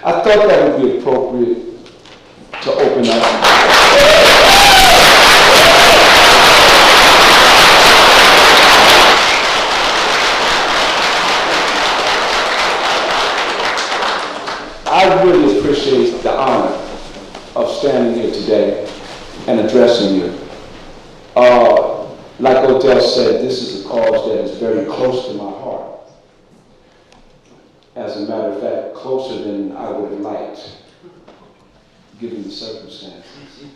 I thought that would be appropriate to open up. I really appreciate the honor of standing here today and addressing you. Like Odell said, this is a cause that is very close to my heart. As a matter of fact, closer than I would have liked, given the circumstances.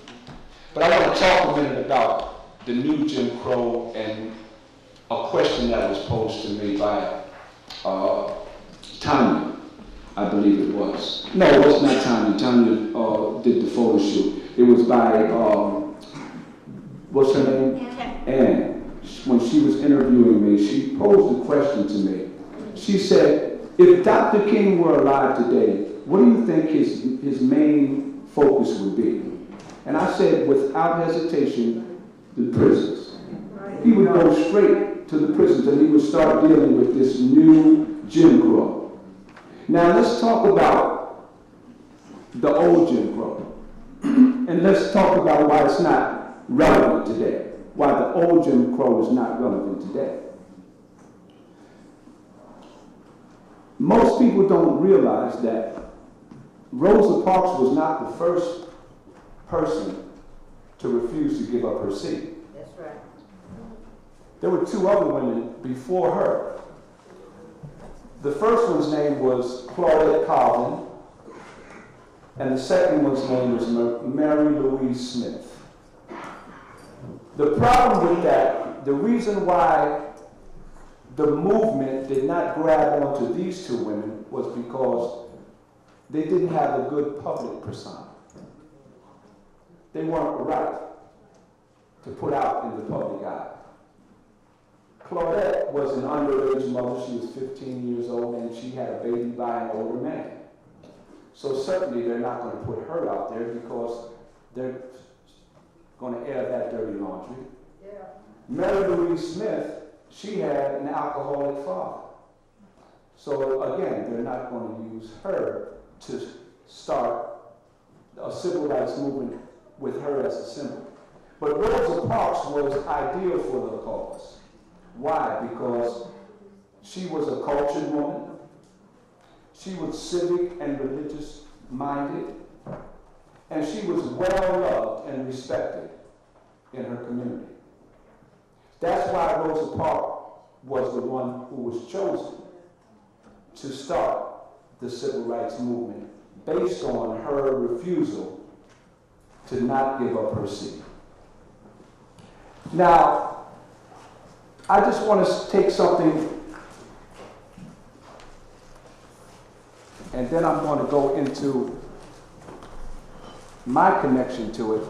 But I want to talk a minute about the new Jim Crow and a question that was posed to me by Tanya, I believe it was. No, it was not Tanya. Tanya did the photo shoot. It was by, what's her name? Ann. When she was interviewing me, she posed a question to me. She said, if Dr. King were alive today, what do you think his main focus would be? And I said, without hesitation, the prisons. He would go straight to the prisons and he would start dealing with this new Jim Crow. Now let's talk about the old Jim Crow. And let's talk about why it's not relevant today. Why the old Jim Crow is not relevant today. Most people don't realize that Rosa Parks was not the first person to refuse to give up her seat. That's right. There were two other women before her. The first one's name was Claudette Colvin, and the second one's name was Mary Louise Smith. The problem with that, the reason why the movement did not grab onto these two women was because they didn't have a good public persona. They weren't right to put out in the public eye. Claudette was an underage mother. She was 15 years old and she had a baby by an older man. So certainly they're not going to put her out there because they're going to air that dirty laundry. Yeah. Mary Louise Smith, she had an alcoholic father. So again, they're not going to use her to start a civil rights movement with her as a symbol. But Rosa Parks was ideal for the cause. Why? Because she was a cultured woman. She was civic and religious minded. And she was well loved and respected in her community. That's why Rosa Parks was the one who was chosen to start the civil rights movement based on her refusal to not give up her seat. Now, I just want to take something and then I'm going to go into my connection to it.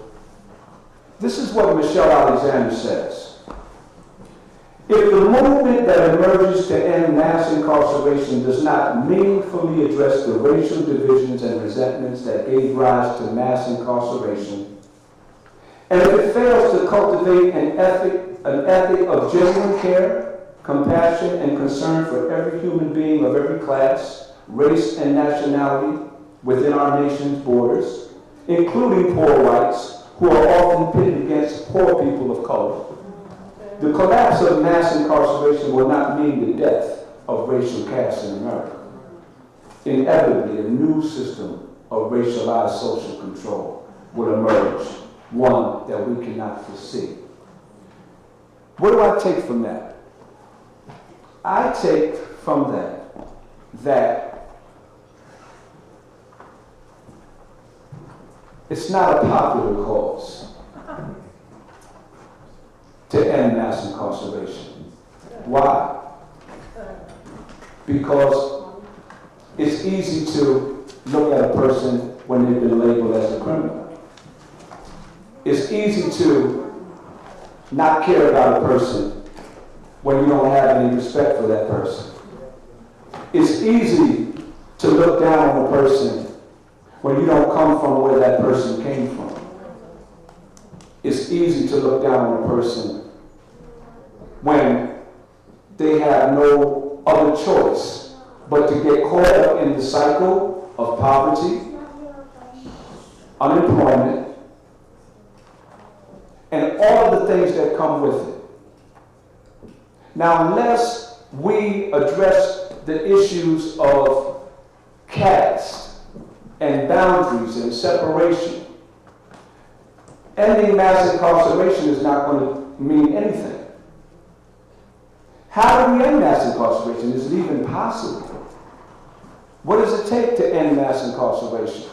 This is what Michelle Alexander says. If the movement that emerges to end mass incarceration does not meaningfully address the racial divisions and resentments that gave rise to mass incarceration, and if it fails to cultivate an ethic of genuine care, compassion, and concern for every human being of every class, race, and nationality within our nation's borders, including poor whites, who are often pitted against poor people of color, the collapse of mass incarceration will not mean the death of racial caste in America. Inevitably, a new system of racialized social control will emerge, one that we cannot foresee. What do I take from that? I take from that it's not a popular cause to end mass incarceration. Why? Because it's easy to look at a person when they've been labeled as a criminal. It's easy to not care about a person when you don't have any respect for that person. It's easy to look down on a person when you don't come from where that person came from. It's easy to look down on a person when they have no other choice but to get caught up in the cycle of poverty, unemployment, and all of the things that come with it. Now, unless we address the issues of caste and boundaries and separation, ending mass incarceration is not going to mean anything. How do we end mass incarceration? Is it even possible? What does it take to end mass incarceration?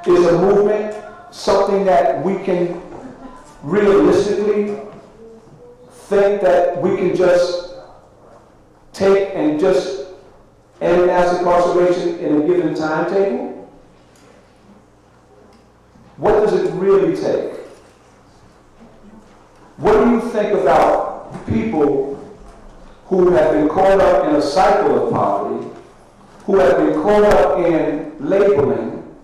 Is a movement something that we can realistically think that we can just take and just end mass incarceration in a given timetable? What does it really take? What do you think about people who have been caught up in a cycle of poverty, who have been caught up in labeling,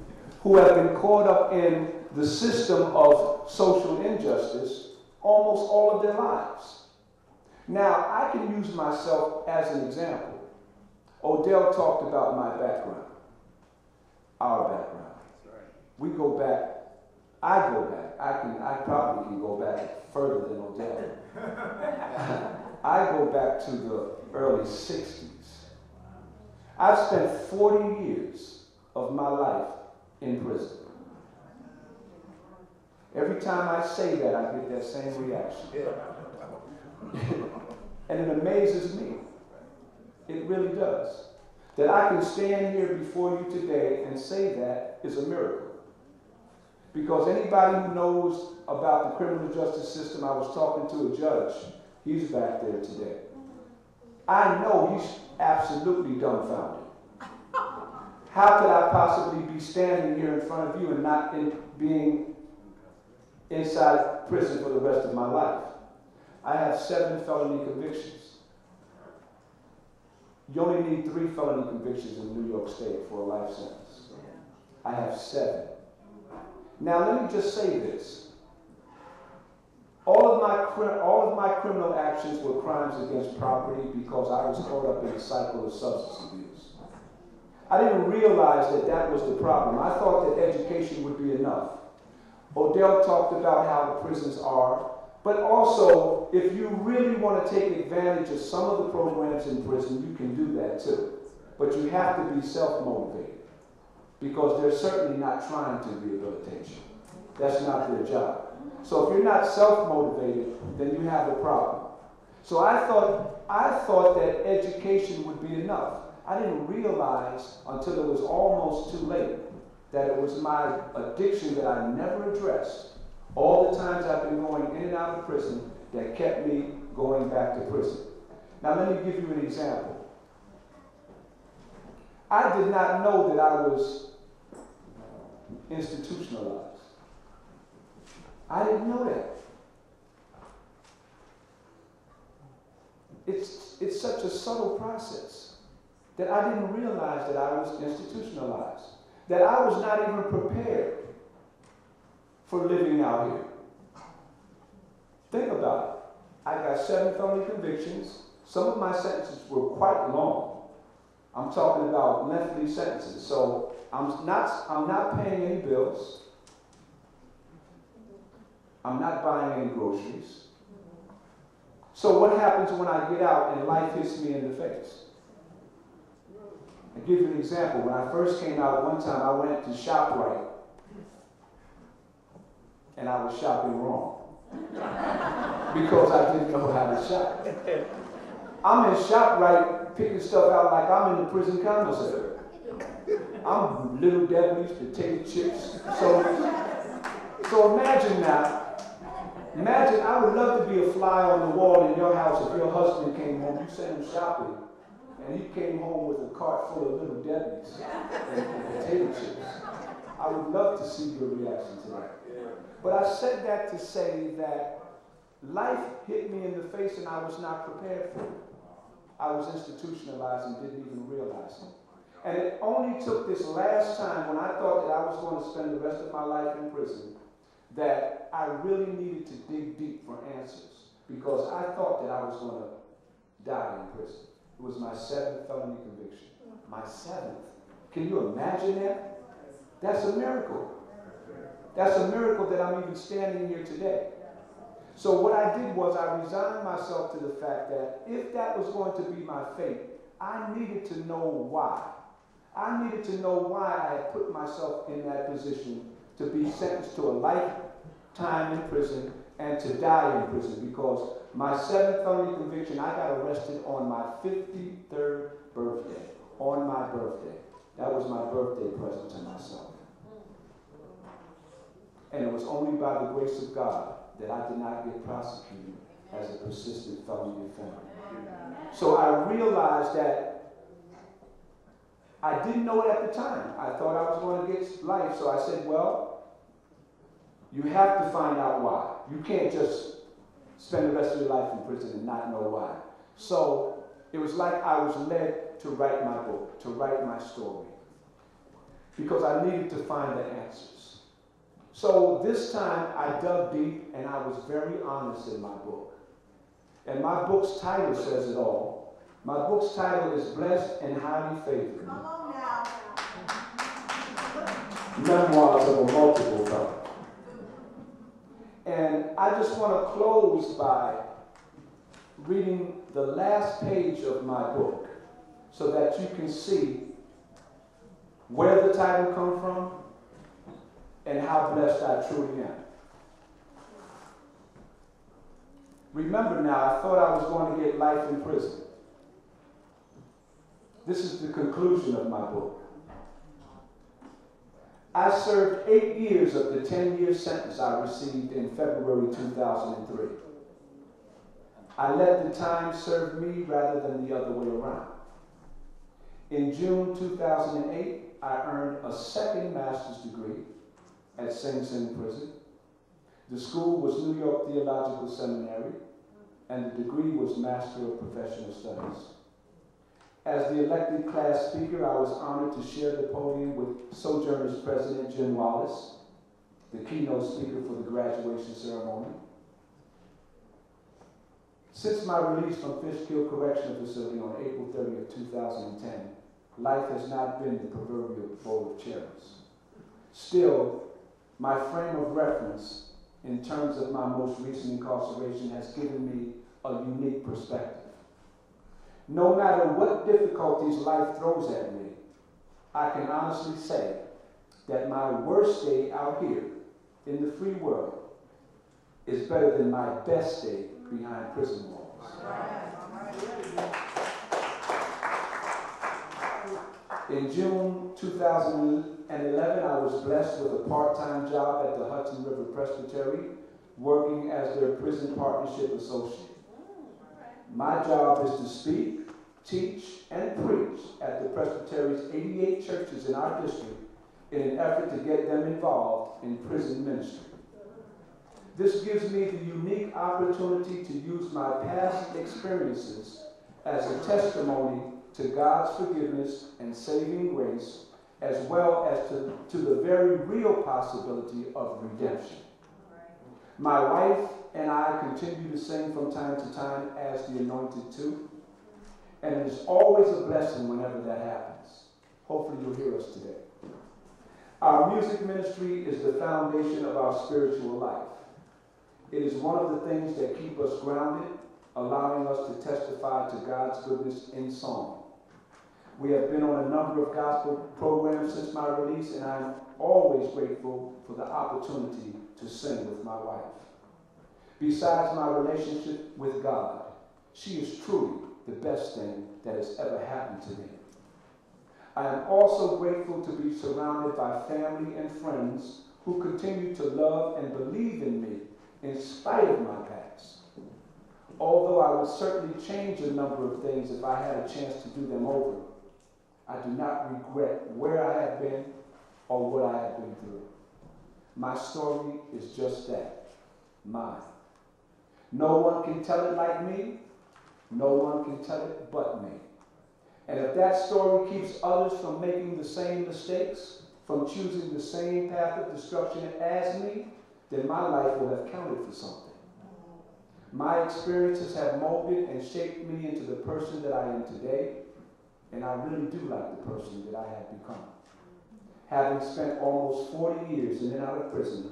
who have been caught up in the system of social injustice almost all of their lives? Now, I can use myself as an example. Odell talked about my background, our background. We go back, I go back, I probably can go back further than Odell. I go back to the early 60s. I've spent 40 years of my life in prison. Every time I say that, I get that same reaction. And it amazes me. It really does. That I can stand here before you today and say that is a miracle. Because anybody who knows about the criminal justice system, I was talking to a judge. He's back there today. I know he's absolutely dumbfounded. How could I possibly be standing here in front of you and not being inside prison for the rest of my life? I have 7 felony convictions. You only need 3 felony convictions in New York State for a life sentence. I have 7. Now let me just say this. All of my criminal actions were crimes against property because I was caught up in a cycle of substance abuse. I didn't realize that that was the problem. I thought that education would be enough. Odell talked about how the prisons are, but also, if you really want to take advantage of some of the programs in prison, you can do that too. But you have to be self-motivated, because they're certainly not trying to rehabilitate you. That's not their job. So if you're not self-motivated, then you have a problem. So I thought that education would be enough. I didn't realize until it was almost too late that it was my addiction that I never addressed, all the times I've been going in and out of prison, that kept me going back to prison. Now let me give you an example. I did not know that I was institutionalized. I didn't know that. It's such a subtle process that I didn't realize that I was institutionalized, that I was not even prepared for living out here. Think about it. I got 7 felony convictions. Some of my sentences were quite long. I'm talking about lengthy sentences. So I'm not paying any bills. I'm not buying any groceries. So what happens when I get out and life hits me in the face? I'll give you an example. When I first came out, one time I went to ShopRite, and I was shopping wrong because I didn't know how to shop. I'm in ShopRite picking stuff out like I'm in the prison commissary. I'm Little Debbie's, potato chips. So imagine now. Imagine, I would love to be a fly on the wall in your house if your husband came home, you sent him shopping, and he came home with a cart full of Little Debbie's and potato chips. I would love to see your reaction to that. But I said that to say that life hit me in the face and I was not prepared for it. I was institutionalized and didn't even realize it. And it only took this last time when I thought that I was going to spend the rest of my life in prison that I really needed to dig deep for answers, because I thought that I was going to die in prison. It was my 7th felony conviction. My 7th. Can you imagine that? That's a miracle. That's a miracle that I'm even standing here today. So what I did was I resigned myself to the fact that if that was going to be my fate, I needed to know why. I needed to know why I had put myself in that position to be sentenced to a lifetime in prison and to die in prison, because my 7th felony conviction, I got arrested on my 53rd birthday, on my birthday. That was my birthday present to myself. And it was only by the grace of God that I did not get prosecuted as a persistent felony offender. So I realized that I didn't know it at the time. I thought I was going to get life, so I said, well, you have to find out why. You can't just spend the rest of your life in prison and not know why. So it was like I was led to write my book, to write my story, because I needed to find the answers. So this time I dug deep and I was very honest in my book. And my book's title says it all. My book's title is Blessed and Highly Favored. Come on now. Memoirs of a Multiple Felon. And I just want to close by reading the last page of my book so that you can see where the title comes from and how blessed I truly am. Remember now, I thought I was going to get life in prison. This is the conclusion of my book. I served 8 years of the 10-year sentence I received in February 2003. I let the time serve me rather than the other way around. In June 2008, I earned a second master's degree at Sing Sing Prison. The school was New York Theological Seminary, and the degree was Master of Professional Studies. As the elected class speaker, I was honored to share the podium with Sojourners President Jim Wallace, the keynote speaker for the graduation ceremony. Since my release from Fishkill Correctional Facility on April 30th, 2010, life has not been the proverbial bowl of cherries. Still, my frame of reference in terms of my most recent incarceration has given me a unique perspective. No matter what difficulties life throws at me, I can honestly say that my worst day out here in the free world is better than my best day behind prison walls. In June 2011, I was blessed with a part-time job at the Hudson River Presbytery, working as their prison partnership associate. My job is to speak, teach, and preach at the Presbytery's 88 churches in our district in an effort to get them involved in prison ministry. This gives me the unique opportunity to use my past experiences as a testimony to God's forgiveness and saving grace, as well as to the very real possibility of redemption. My wife and I continue to sing from time to time as the Anointed Two, and it is always a blessing whenever that happens. Hopefully you'll hear us today. Our music ministry is the foundation of our spiritual life. It is one of the things that keep us grounded, allowing us to testify to God's goodness in song. We have been on a number of gospel programs since my release, and I'm always grateful for the opportunity to sing with my wife. Besides my relationship with God, she is truly the best thing that has ever happened to me. I am also grateful to be surrounded by family and friends who continue to love and believe in me in spite of my past. Although I would certainly change a number of things if I had a chance to do them over, I do not regret where I have been or what I have been through. My story is just that, mine. No one can tell it like me. No one can tell it but me. And if that story keeps others from making the same mistakes, from choosing the same path of destruction as me, then my life will have counted for something. My experiences have molded and shaped me into the person that I am today, and I really do like the person that I have become. Having spent almost 40 years in and out of prison,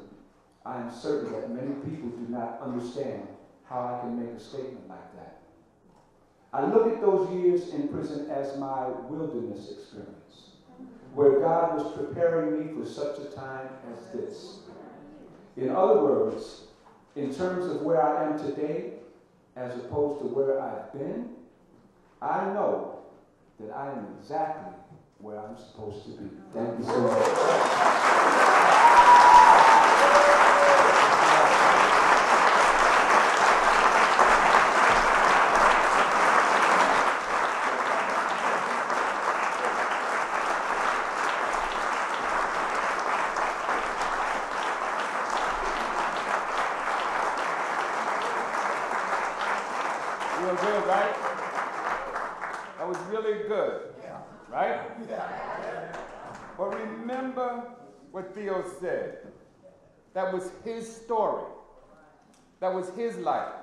I am certain that many people do not understand how I can make a statement like that. I look at those years in prison as my wilderness experience, where God was preparing me for such a time as this. In other words, in terms of where I am today, as opposed to where I've been, I know that I am exactly where I'm supposed to be. Thank you so much. Real good, right? That was really good, right? But remember what Theo said. That was his story. That was his life.